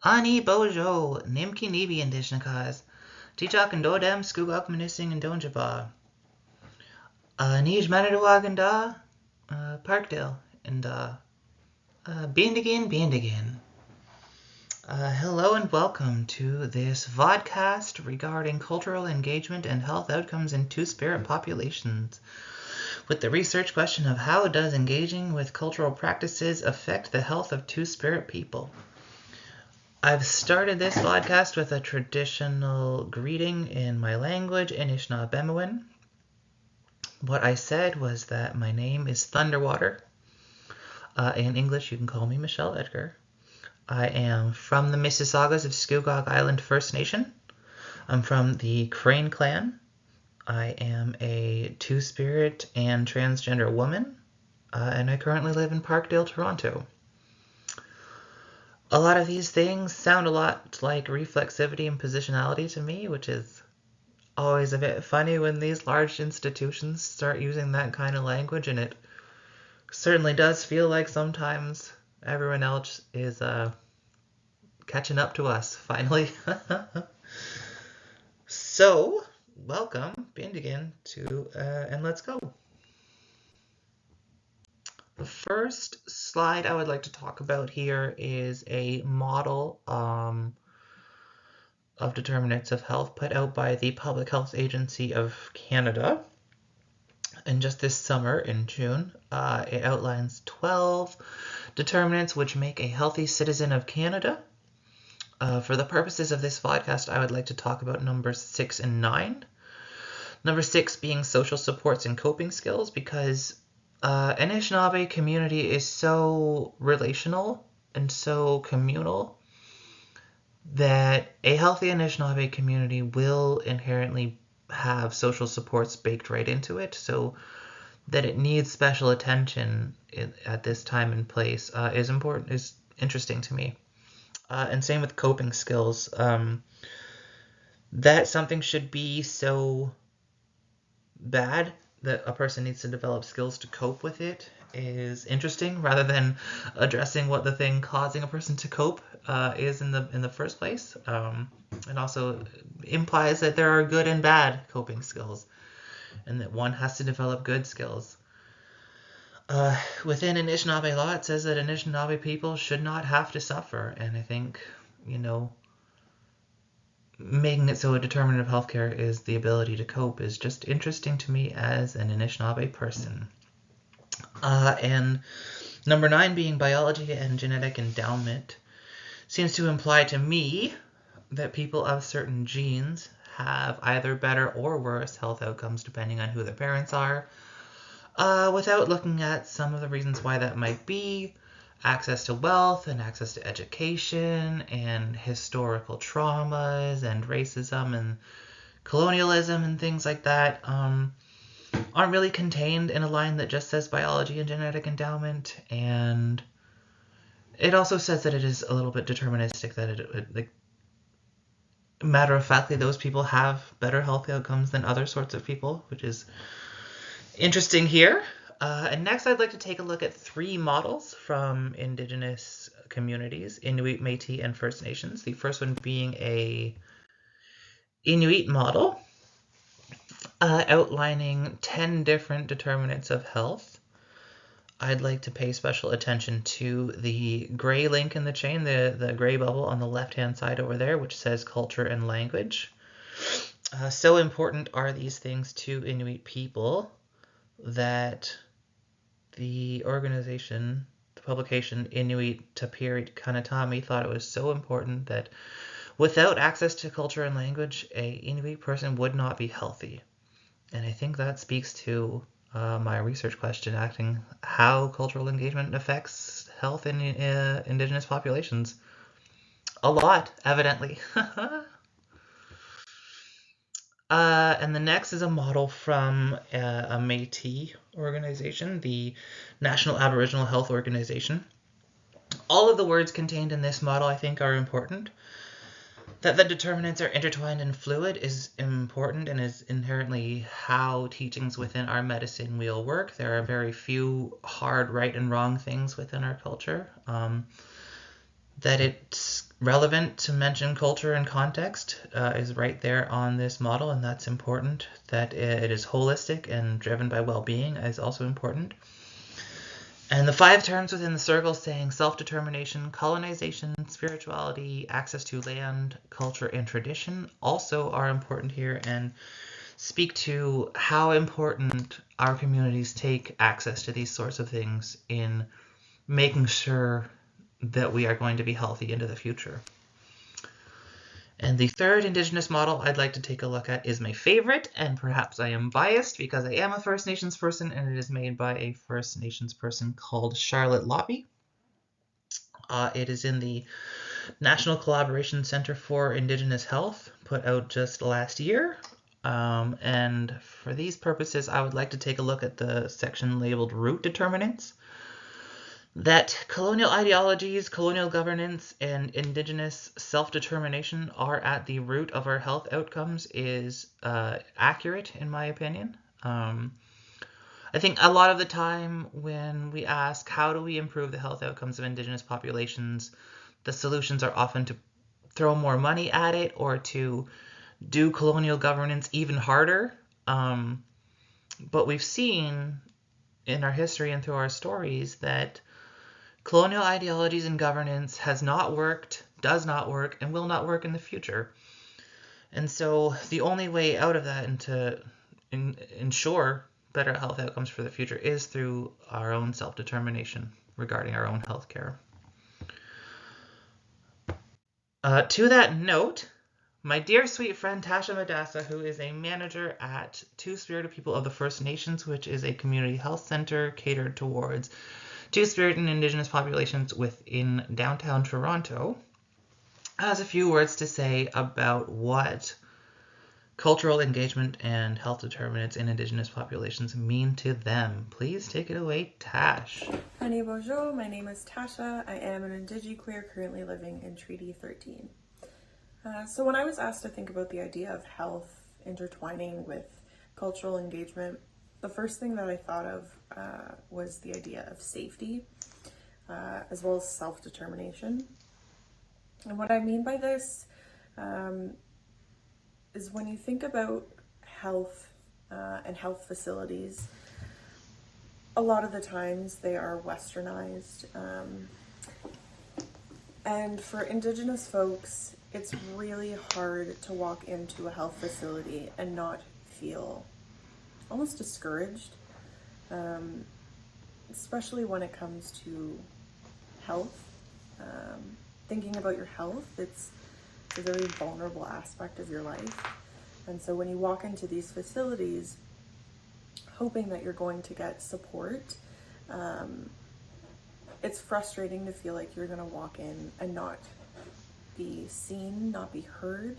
Ani Bojo, Nimki Nibi Indishnakas, Tichak and Dodem, Skugak Manising and Donjaba, Nij Manadawaganda, Parkdale, and Bindigin. Hello and welcome to this vodcast regarding cultural engagement and health outcomes in two-spirit populations, with the research question of how does engaging with cultural practices affect the health of two-spirit people? I've started this podcast with a traditional greeting in my language, Anishinaabemowin. What I said was that my name is Thunderwater. In English, you can call me Michelle Edgar. I am from the Mississaugas of Scugog Island First Nation. I'm from the Crane Clan. I am a two-spirit and transgender woman, and I currently live in Parkdale, Toronto. A lot of these things sound a lot like reflexivity and positionality to me, which is always a bit funny when these large institutions start using that kind of language, and it certainly does feel like sometimes everyone else is catching up to us, finally. So, welcome, Bindigin, to and let's go. The first slide I would like to talk about here is a model of determinants of health put out by the Public Health Agency of Canada. And just this summer, in June, it outlines 12 determinants which make a healthy citizen of Canada. For the purposes of this podcast, I would like to talk about numbers 6 and 9. Number 6 being social supports and coping skills, because Anishinaabe community is so relational and so communal that a healthy Anishinaabe community will inherently have social supports baked right into it, so that it needs special attention at this time and place is interesting to me. And same with coping skills. That something should be so bad that a person needs to develop skills to cope with it is interesting, rather than addressing what the thing causing a person to cope is in the first place. It also implies that there are good and bad coping skills, and that one has to develop good skills. Within Anishinaabe law, it says that Anishinaabe people should not have to suffer, and I think, making it so a determinant of healthcare is the ability to cope is just interesting to me as an Anishinaabe person. And number 9 being biology and genetic endowment seems to imply to me that people of certain genes have either better or worse health outcomes depending on who their parents are, without looking at some of the reasons why that might be. Access to wealth and access to education and historical traumas and racism and colonialism and things like that aren't really contained in a line that just says biology and genetic endowment. And it also says that it is a little bit deterministic, that it matter of factly, those people have better health outcomes than other sorts of people, which is interesting here. And next, I'd like to take a look at 3 models from Indigenous communities, Inuit, Métis, and First Nations. The first one being a Inuit model, outlining 10 different determinants of health. I'd like to pay special attention to the gray link in the chain, the gray bubble on the left-hand side over there, which says culture and language. So important are these things to Inuit people that the organization, the publication Inuit Tapiri Kanatami, thought it was so important that without access to culture and language, a Inuit person would not be healthy. And I think that speaks to my research question, asking how cultural engagement affects health in Indigenous populations. A lot, evidently. And the next is a model from a Métis organization, the National Aboriginal Health Organization. All of the words contained in this model, I think, are important. That the determinants are intertwined and fluid is important, and is inherently how teachings within our medicine wheel work. There are very few hard right and wrong things within our culture. That it's relevant to mention culture and context is right there on this model, and that's important. That it is holistic and driven by well-being is also important. And the 5 terms within the circle saying self-determination, colonization, spirituality, access to land, culture, and tradition also are important here and speak to how important our communities take access to these sorts of things in making sure that we are going to be healthy into the future. And the third Indigenous model I'd like to take a look at is my favorite, and perhaps I am biased because I am a First Nations person, and it is made by a First Nations person called Charlotte Loppy. It is in the National Collaboration Center for Indigenous Health, put out just last year. And for these purposes, I would like to take a look at the section labeled Root Determinants. That colonial ideologies, colonial governance, and Indigenous self-determination are at the root of our health outcomes is accurate, in my opinion. I think a lot of the time when we ask how do we improve the health outcomes of Indigenous populations, the solutions are often to throw more money at it or to do colonial governance even harder. But we've seen in our history and through our stories that colonial ideologies and governance has not worked, does not work, and will not work in the future. And so the only way out of that and to ensure better health outcomes for the future is through our own self-determination regarding our own health care. To that note, my dear sweet friend Tasha Madassa, who is a manager at Two-Spirit People of the First Nations, which is a community health center catered towards Two-Spirit and Indigenous populations within downtown Toronto, has a few words to say about what cultural engagement and health determinants in Indigenous populations mean to them. Please take it away, Tash. Honey bonjour, my name is Tasha. I am an IndigiQueer currently living in Treaty 13. So when I was asked to think about the idea of health intertwining with cultural engagement, the first thing that I thought of was the idea of safety, as well as self-determination. And what I mean by this is when you think about health and health facilities, a lot of the times they are westernized. And for Indigenous folks, it's really hard to walk into a health facility and not feel almost discouraged, especially when it comes to health. Thinking about your health, it's a very vulnerable aspect of your life. And so when you walk into these facilities, hoping that you're going to get support, it's frustrating to feel like you're going to walk in and not be seen, not be heard.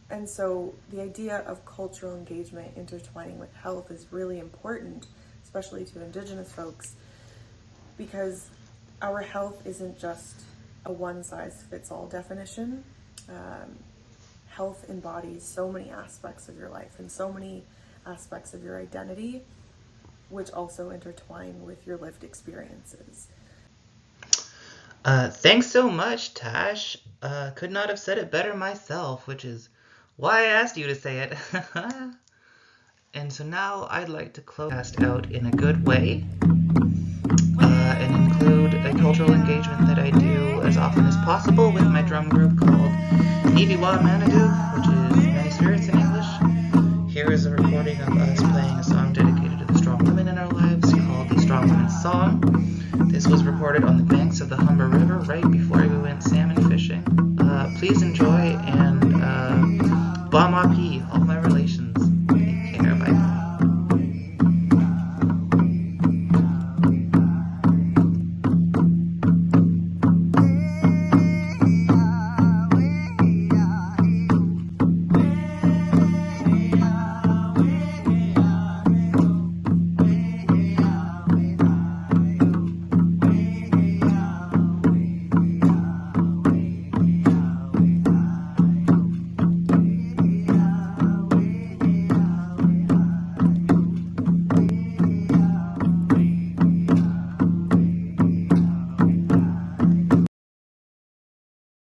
And so the idea of cultural engagement intertwining with health is really important, especially to Indigenous folks, because our health isn't just a one-size-fits-all definition. Health embodies so many aspects of your life and so many aspects of your identity, which also intertwine with your lived experiences. Thanks so much, Tash. Could not have said it better myself, which is why I asked you to say it. And so now I'd like to close out in a good way and include a cultural engagement that I do as often as possible with my drum group called Niviwa Manadu, which is Many Spirits in English. Here is a recording of us playing a song dedicated to the strong women in our lives called the Strong Women's Song. This was recorded on the banks of the Humber River right before we went salmon fishing. Please enjoy